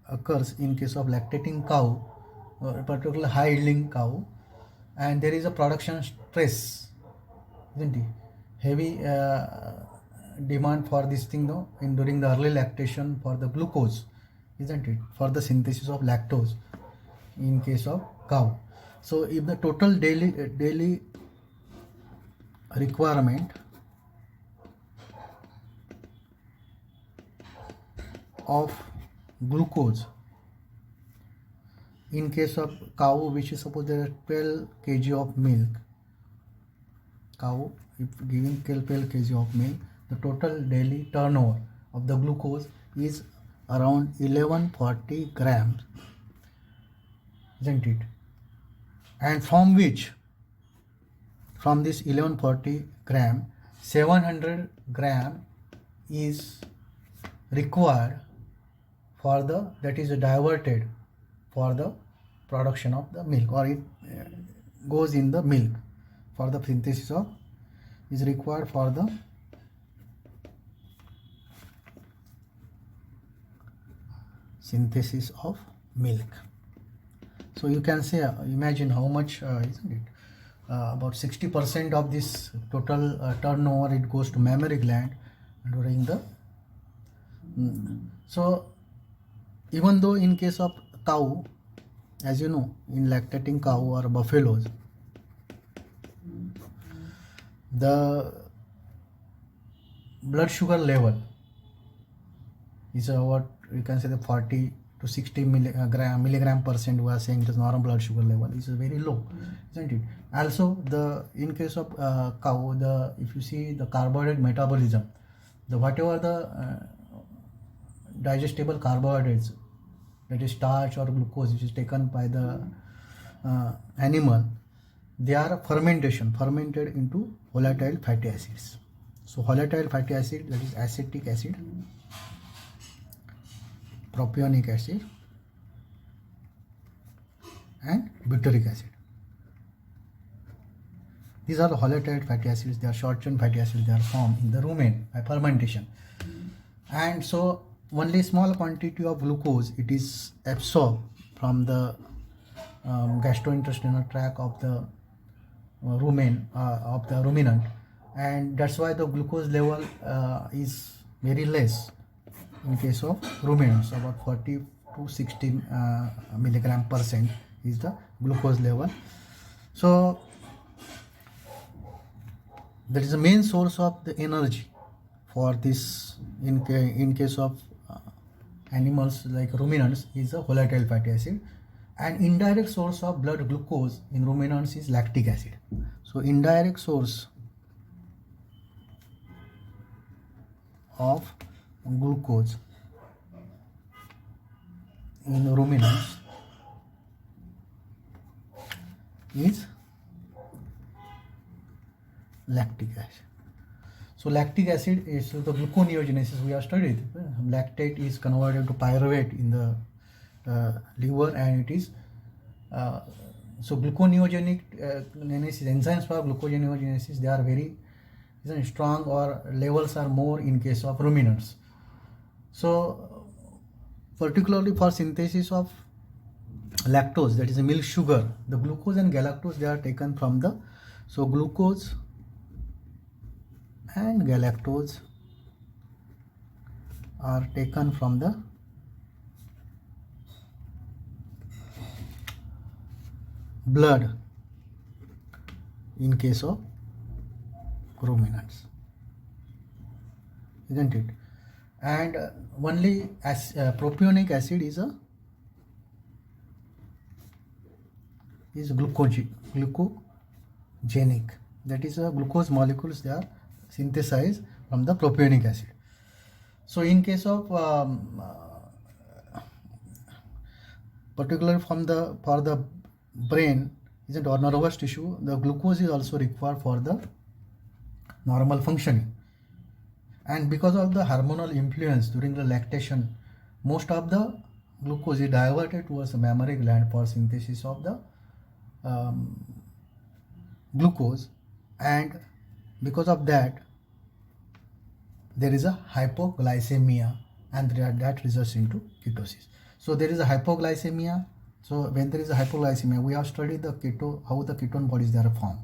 occurs in case of lactating cow, particularly high yielding cow, and there is a production stress, isn't it? Heavy demand for this thing, no, in during the early lactation for the glucose, isn't it? For the synthesis of lactose in case of cow. So if the total daily requirement of glucose in case of cow, which is suppose there are 12 kg of milk, cow if giving 12 kg of milk, the total daily turnover of the glucose is around 1140 grams, isn't it? And from which, from this 1140 gram, 700 gram is required for the, that is diverted for the production of the milk, or it goes in the milk for the synthesis of, is required for the synthesis of milk. So you can say, imagine how much, isn't it? About 60% of this total turnover, it goes to mammary gland during the so even though in case of cow, as you know, in lactating cow or buffaloes, the blood sugar level is what you can say the 40 to 60 milligram percent. We are saying the normal blood sugar level is very low, isn't it? Also, the in case of cow, the if you see the carbohydrate metabolism, the whatever the digestible carbohydrates, that is starch or glucose, which is taken by the animal, they are fermented into volatile fatty acids. So volatile fatty acid, that is acetic acid, propionic acid, and butyric acid. These are the volatile fatty acids. They are short-chain fatty acids. They are formed in the rumen by fermentation, and so only small quantity of glucose it is absorbed from the gastrointestinal tract of the rumen of the ruminant, and that's why the glucose level is very less in case of ruminants. About 40 to 60 milligram percent is the glucose level. So that is the main source of the energy for this in case of animals like ruminants is a volatile fatty acid, and indirect source of blood glucose in ruminants is lactic acid. So indirect source of glucose in ruminants is lactic acid. So lactic acid is the gluconeogenesis we have studied. Lactate is converted to pyruvate in the liver, and it is so gluconeogenic enzymes for gluconeogenesis, they are very strong, or levels are more in case of ruminants. So particularly for synthesis of lactose, that is a milk sugar, the glucose and galactose, they are taken from the, so glucose and galactose are taken from the blood in case of ruminants, isn't it? And only propionic acid is glucogenic, that is glucose molecules, they are synthesized from the propionic acid. So in case of particularly for the brain, isn't, or nervous tissue, the glucose is also required for the normal functioning, and because of the hormonal influence during the lactation, most of the glucose is diverted towards the mammary gland for synthesis of the glucose, and because of that there is a hypoglycemia, and that results into ketosis. So there is a hypoglycemia. So when there is a hypoglycemia, we have studied the how the ketone bodies they are formed.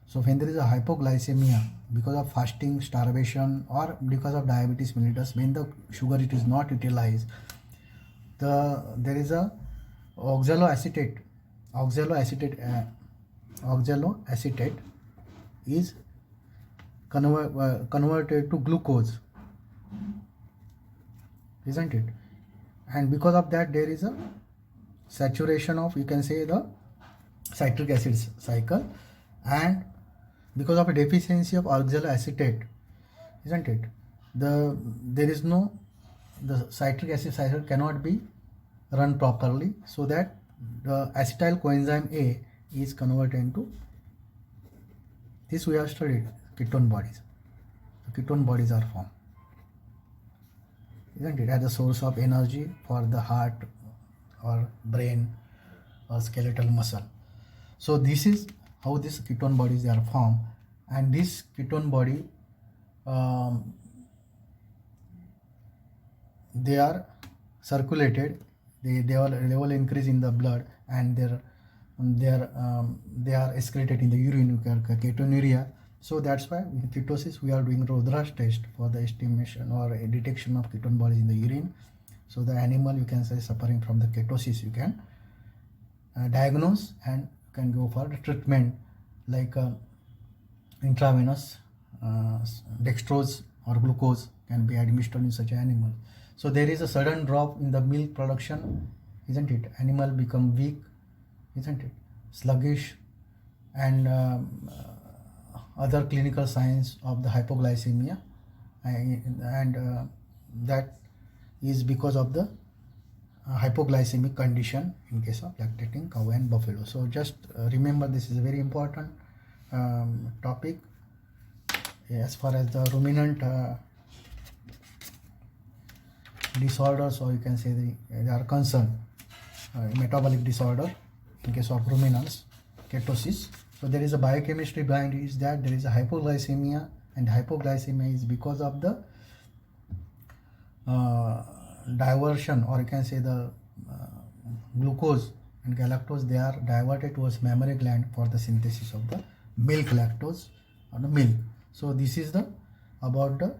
So when there is a hypoglycemia because of fasting, starvation, or because of diabetes mellitus, when the sugar it is not utilized, there is a oxaloacetate. Oxaloacetate is converted to glucose, isn't it? And because of that, there is a saturation of, you can say, the citric acid cycle, and because of a deficiency of oxaloacetate, isn't it, the citric acid cycle cannot be run properly, so that the acetyl coenzyme A is converted into this. We have studied ketone bodies. The ketone bodies are formed, isn't it, as a source of energy for the heart or brain or skeletal muscle. So this is how these ketone bodies they are formed, and this ketone body they are circulated, their level increase in the blood, and they are excreted in the urine, ketonuria. So that's why in ketosis we are doing Rodra's test for the estimation or a detection of ketone bodies in the urine. So the animal, you can say, suffering from the ketosis, you can diagnose and can go for the treatment like intravenous dextrose or glucose can be administered in such an animal. So there is a sudden drop in the milk production, isn't it? Animal become weak, isn't it? Sluggish, and other clinical signs of the hypoglycemia, and that is because of the hypoglycemic condition in case of lactating cow and buffalo. So just remember, this is a very important topic as far as the ruminant disorders, or you can say they are concerned, metabolic disorder in case of ruminants, ketosis. So there is a biochemistry behind it, is that there is a hypoglycemia, and hypoglycemia is because of the diversion, or you can say the glucose and galactose, they are diverted towards mammary gland for the synthesis of the milk lactose or the milk. So this is the about the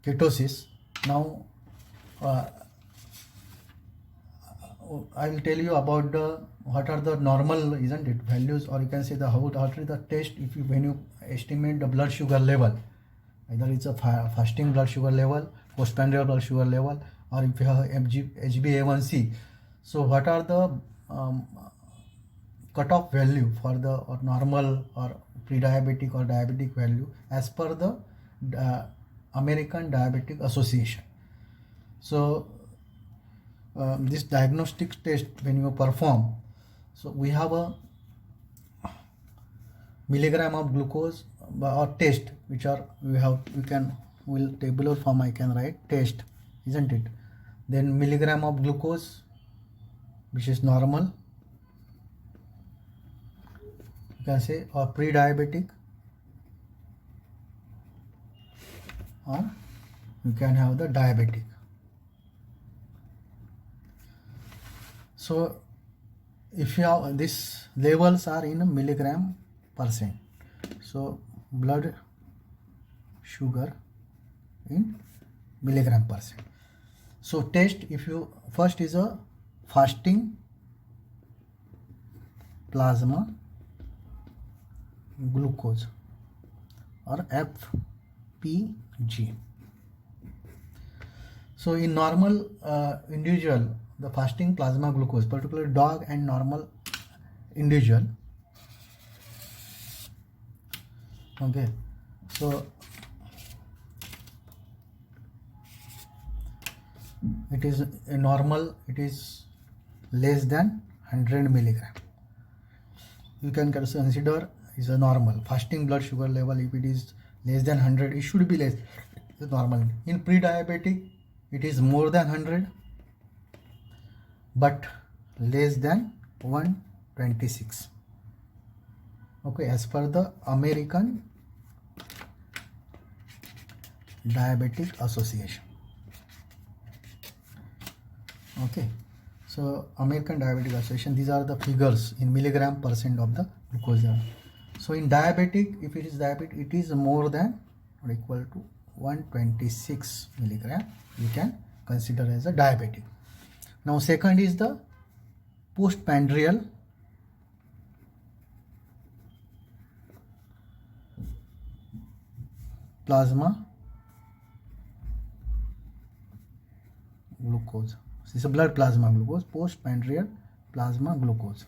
ketosis. Now I will tell you about the what are the normal, isn't it, values, or you can say the how is the test if you when you estimate the blood sugar level, either it's a fasting blood sugar level, postprandial blood sugar level, or if you have HbA1c. So what are the cutoff value for the or normal or pre-diabetic or diabetic value as per the American Diabetic Association. So this diagnostic test when you perform, so we have a milligram of glucose or test, which are will tabular form I can write test, isn't it? Then milligram of glucose, which is normal, you can say, or pre-diabetic, or you can have the diabetic. So if you have these levels are in a milligram percent, so blood sugar in milligram percent. So test, if you first is a fasting plasma glucose or FPG. So in normal individual, the fasting plasma glucose, particularly dog and normal individual, okay, so it is a normal, it is less than 100 milligram. You can consider is a normal fasting blood sugar level. If it is less than 100, it should be less, it's normal. In pre-diabetic, it is more than 100 but less than 126, okay, as per the American Diabetic Association. Okay, so American Diabetic Association, these are the figures in milligram percent of the glucose level. So in diabetic, if it is diabetic, it is more than or equal to 126 milligram, you can consider as a diabetic. Now second is the postprandial plasma glucose. This is a blood plasma glucose, postprandial plasma glucose.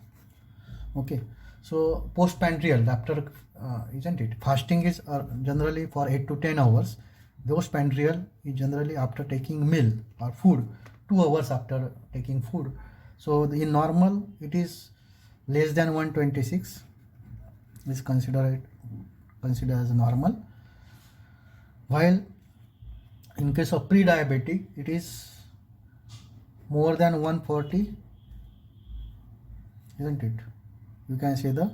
Okay, so postprandial, after isn't it, fasting is generally for 8 to 10 hours. Postprandial is generally after taking meal or food, 2 hours after taking food. So in normal it is less than 126 is considered as normal, while in case of pre-diabetic it is more than 140, isn't it? You can say the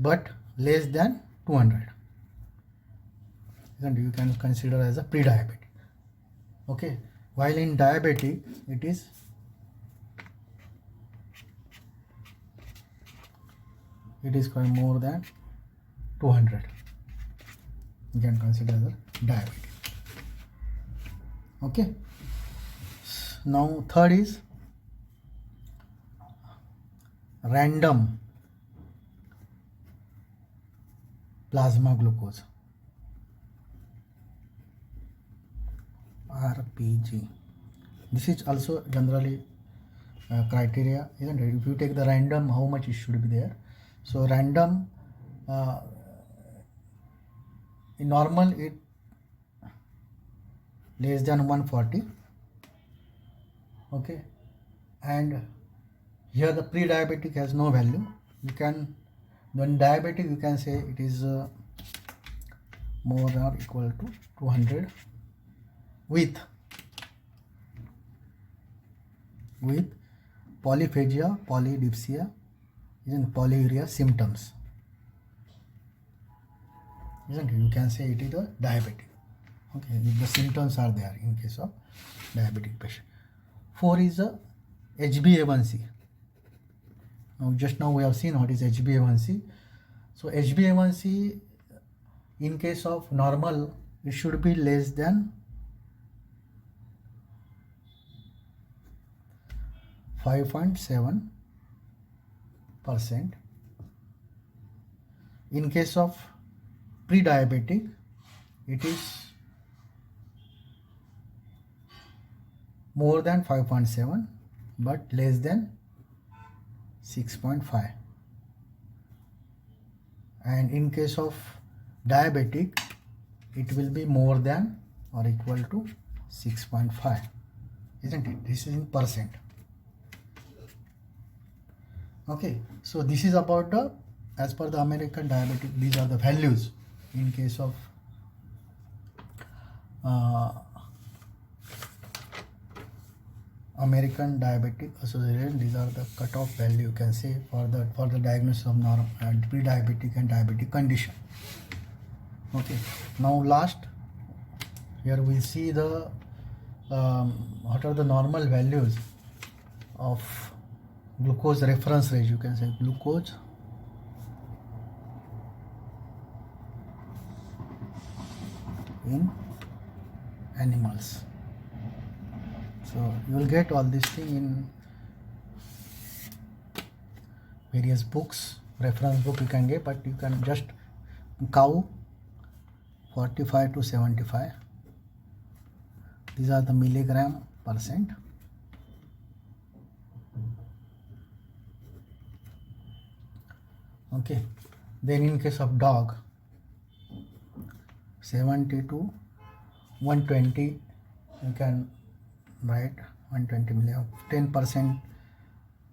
but less than 200, and you can consider as a pre-diabetic. Okay, while in diabetic it is more than 200, you can consider as a diabetic. Okay, now third is random plasma glucose, RPG. This is also generally criteria, isn't it? If you take the random, how much it should be there. So random, in normal it less than 140. Okay, and here the pre-diabetic has no value. You can, when diabetic, you can say it is more or equal to 200 with polyphagia, polydipsia, and polyuria symptoms, isn't it? You can say it is a diabetic. Okay, if the symptoms are there in case of diabetic patient. 4 is a HbA1c. Now just now we have seen what is HbA1c. So HbA1c in case of normal it should be less than 5.7%. In case of pre-diabetic it is more than 5.7 but less than 6.5, and in case of diabetic it will be more than or equal to 6.5, isn't it? This is in percent. Okay, so this is about the, as per the American Diabetic, these are the values in case of American Diabetic Association. These are the cutoff value, you can say, for the diagnosis of pre-diabetic and diabetic condition. Okay, now last, here we see the what are the normal values of glucose reference range. You can say glucose in animals. So you will get all this thing in various books, reference book you can get, but you can just cow 45 to 75. These are the milligram percent. Okay, then in case of dog 70 to 120, you can write 120 milligram, 10%,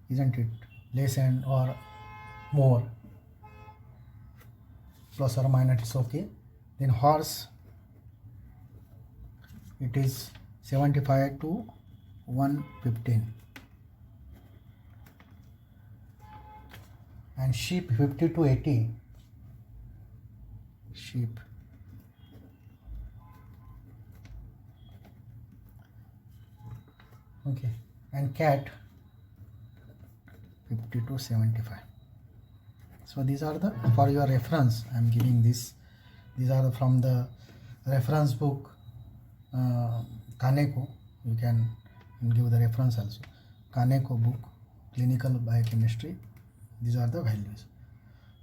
isn't it, less and or more, plus or minus, it's okay. Then horse it is 75 to 115, and sheep 50 to 80, sheep Okay, and cat 50 to 75. So these are the, for your reference I am giving this. These are from the reference book Kaneko. You can give the reference also. Kaneko book, clinical biochemistry. These are the values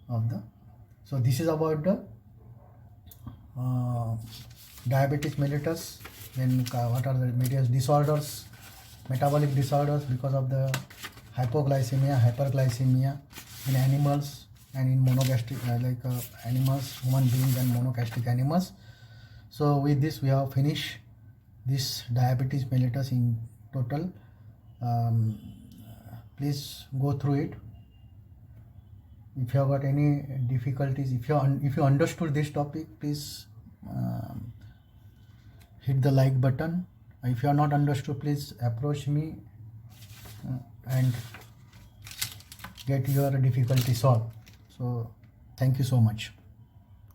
of the. So this is about the diabetes mellitus. Then what are the various disorders, metabolic disorders because of the hypoglycemia, hyperglycemia in animals and in monogastric animals, human beings and monogastric animals. So with this we have finished this diabetes mellitus in total. Please go through it. If you have got any difficulties, if you understood this topic, please hit the like button. If you are not understood, please approach me and get your difficulty solved. So thank you so much.